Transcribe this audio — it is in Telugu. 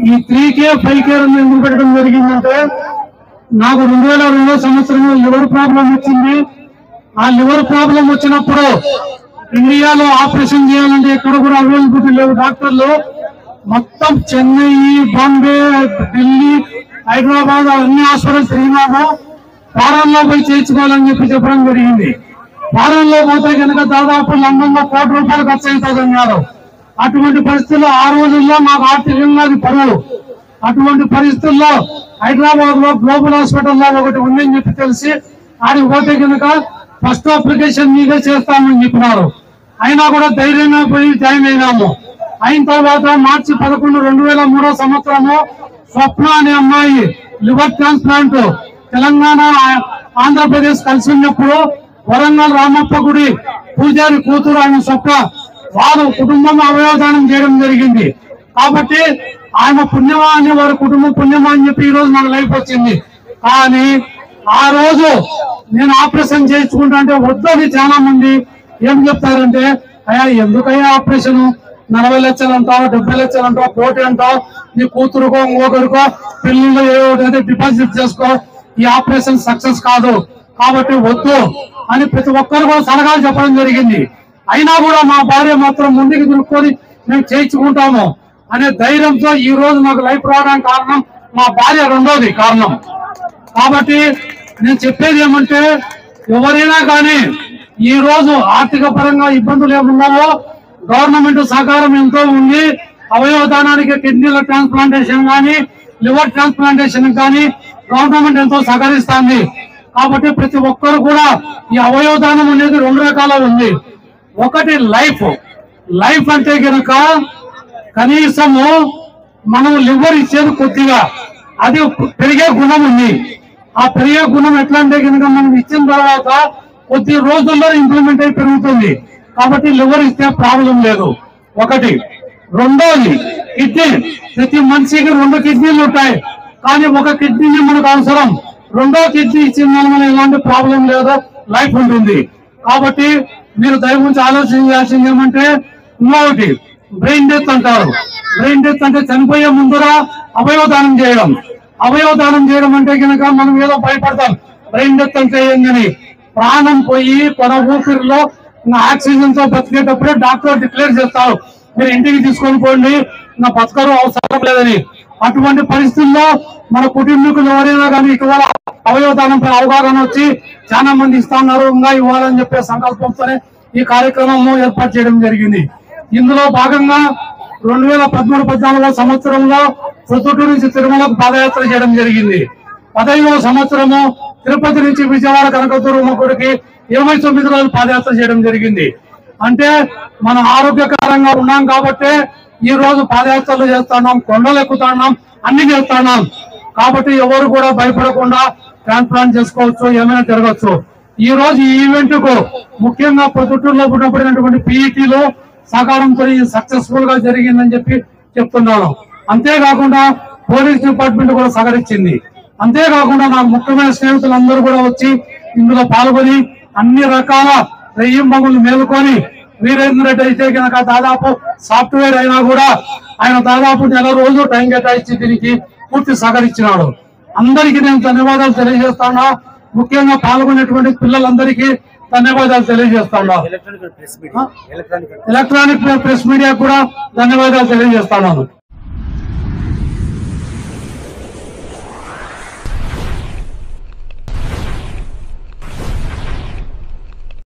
ఈ 3K 5K ఎందుకు పెట్టడం జరిగిందంటే నాకు 2002 సంవత్సరంలో లివర్ ప్రాబ్లం వచ్చింది. ఆ లివర్ ప్రాబ్లం వచ్చినప్పుడు ఇండియాలో ఆపరేషన్ చేయాలంటే ఎక్కడ కూడా అవైలబిలిటీ లేవు డాక్టర్లు. మొత్తం చెన్నై, బాంబే, ఢిల్లీ, హైదరాబాద్ అన్ని హాస్పిటల్స్ తిరిగినాము. ఫారెన్ లో పోయి చేయించుకోవాలని చెప్పడం జరిగింది. ఫారెన్ లో పోతే కనుక దాదాపు లండన్ లో ₹1 కోటి ఖర్చు అవుతుందన్నారు. అటువంటి పరిస్థితుల్లో ఆ రోజుల్లో నాకు ఆర్థికంగా అది పరువు. అటువంటి పరిస్థితుల్లో హైదరాబాద్ లో గ్లోబల్ హాస్పిటల్లో ఒకటి ఉందని చెప్పి తెలిసి ఆడికి పోతే కనుక ఫస్ట్ అప్లికేషన్ మీదే చేస్తామని చెప్పినారు. అయినా కూడా ధైర్యంగా పోయి జాయిన్ అయినాము. అయిన తర్వాత మార్చి 11, 2003 సంవత్సరము స్వప్న అనే అమ్మాయి లివర్ ట్రాన్స్ప్లాంట్ తెలంగాణ, ఆంధ్రప్రదేశ్ కలిసి ఉన్నప్పుడు వరంగల్ రామప్ప గుడి పూజారి కూతురు ఆయన స్వప్న వారు కుటుంబం అవయవదానం చేయడం జరిగింది. కాబట్టి ఆయన పుణ్యమా అని వారి కుటుంబం పుణ్యమా అని చెప్పి ఈ రోజు నాకు లైఫ్ వచ్చింది. కానీ ఆ రోజు నేను ఆపరేషన్ చేయించుకుంటా అంటే వద్దని చాలా మంది ఏం చెప్తారంటే, అయ్యా ఎందుకయ్యా ఆపరేషన్, 40 లక్షలు అంటావు, 70 లక్షలు అంటావు, కోటి అంటావు, నీ కూతురుకో ఇంకొకరికో పెళ్లిలో ఏదో డిపాజిట్ చేసుకో, ఈ ఆపరేషన్ సక్సెస్ కాదు కాబట్టి వద్దు అని ప్రతి ఒక్కరు కూడా సలహాలు చెప్పడం జరిగింది. అయినా కూడా మా భార్య మాత్రం ముందుకు దులుపుకొని మేము చేయించుకుంటాము అనే ధైర్యంతో ఈ రోజు నాకు లైఫ్ రావడానికి కారణం మా భార్య, రెండోది కారణం. కాబట్టి నేను చెప్పేది ఏమంటే ఎవరైనా కానీ ఈ రోజు ఆర్థిక పరంగా ఇబ్బందులు ఏమున్నాయో గవర్నమెంట్ సహకారం ఎంతో ఉంది. అవయవ దానానికి కిడ్నీల ట్రాన్స్ప్లాంటేషన్ కానీ, లివర్ ట్రాన్స్ప్లాంటేషన్ కానీ గవర్నమెంట్ ఎంతో సహకరిస్తుంది. కాబట్టి ప్రతి ఒక్కరు కూడా ఈ అవయవ దానం అనేది 2 రకాల ఉంది. ఒకటి లైఫ్ అంటే కనుక కనీసము మనం లివర్ ఇచ్చేది కొద్దిగా, అది పెరిగే గుణం ఉంది. ఆ పెరిగే గుణం ఎట్లా అంటే కనుక మనం ఇచ్చిన తర్వాత కొద్ది రోజుల్లో ఇంప్లిమెంట్ అయి పెరుగుతుంది. కాబట్టి లివర్ ఇస్తే ప్రాబ్లం లేదు. ఒకటి. రెండోది కిడ్నీ. ప్రతి మనిషికి 2 కిడ్నీలు ఉంటాయి, కానీ ఒక కిడ్నీ మనకు అవసరం. రెండో కిడ్నీ ఇచ్చిన వల్ల ఎలాంటి ప్రాబ్లం లేదు, లైఫ్ ఉంటుంది. కాబట్టి మీరు దయవుంచి ఆలోచించాల్సింది ఏమంటే ఇంకొకటి బ్రెయిన్ డెత్ అంటారు. బ్రెయిన్ డెత్ అంటే చనిపోయే ముందర అవయవదానం చేయడం. అవయవదానం చేయడం అంటే కనుక మనం ఏదో భయపడతాం, బ్రెయిన్ డెత్ అంటే ఏందని. ప్రాణం పోయి కొన ఊపిరిలో ఆక్సిజన్ తో బతికేటప్పుడే డాక్టర్ డిక్లేర్ చేస్తారు, మీరు ఇంటికి తీసుకొని పోండి, నా బతకరు అవసరం లేదని. అటువంటి పరిస్థితుల్లో మన కుటుంబీకులు ఎవరైనా కానీ ఇటీవల అవయవదానంపై అవగాహన వచ్చి చాలా మంది ఇస్తున్నారు, ఇంకా ఇవ్వాలని చెప్పే సంకల్పంతోనే ఈ కార్యక్రమం ఏర్పాటు చేయడం జరిగింది. ఇందులో భాగంగా 2013-14 సంవత్సరంలో ప్రొద్దుటూరు నుంచి తిరుమలకు పాదయాత్ర చేయడం జరిగింది. 15వ సంవత్సరము తిరుపతి నుంచి విజయవాడ కనకదుర్గమ్మ గుడికి 29 రోజులు పాదయాత్ర చేయడం జరిగింది. అంటే మనం ఆరోగ్యకరంగా ఉన్నాం కాబట్టి ఈ రోజు పాదయాత్రలు చేస్తున్నాం, కొండలు ఎక్కుతున్నాం, అన్ని చేస్తున్నాం. కాబట్టి ఎవరు కూడా భయపడకుండా ట్రాన్స్ప్లాంట్ చేసుకోవచ్చు, ఏమైనా జరగచ్చు. ఈ రోజు ఈ ఈవెంట్ కు ముఖ్యంగా ప్రొద్దుటూరులో పుట్టబడినటువంటి PETలో సహకారంతో సక్సెస్ఫుల్ గా జరిగిందని చెప్పి చెప్తున్నాను. అంతేకాకుండా పోలీస్ డిపార్ట్మెంట్ కూడా సహకరించింది. అంతేకాకుండా నాకు ముఖ్యమైన స్నేహితులందరూ కూడా వచ్చి ఇందులో పాల్గొని అన్ని రకాల రెయ్యింబగులు మేలుకొని, వీరేంద్ర రెడ్డి అయితే కనుక దాదాపు సాఫ్ట్వేర్ అయినా కూడా ఆయన దాదాపు 1 రోజు టైం కేటాయించి దీనికి పూర్తి సహకరించినాడు. అందరికీ నేను ధన్యవాదాలు తెలియజేస్తాను. ముఖ్యంగా పాల్గొనేటువంటి పిల్లలందరికీ ధన్యవాదాలు తెలియజేస్తాను. ఎలక్ట్రానిక్ ప్రెస్ మీడియా కూడా ధన్యవాదాలు తెలియజేస్తాను.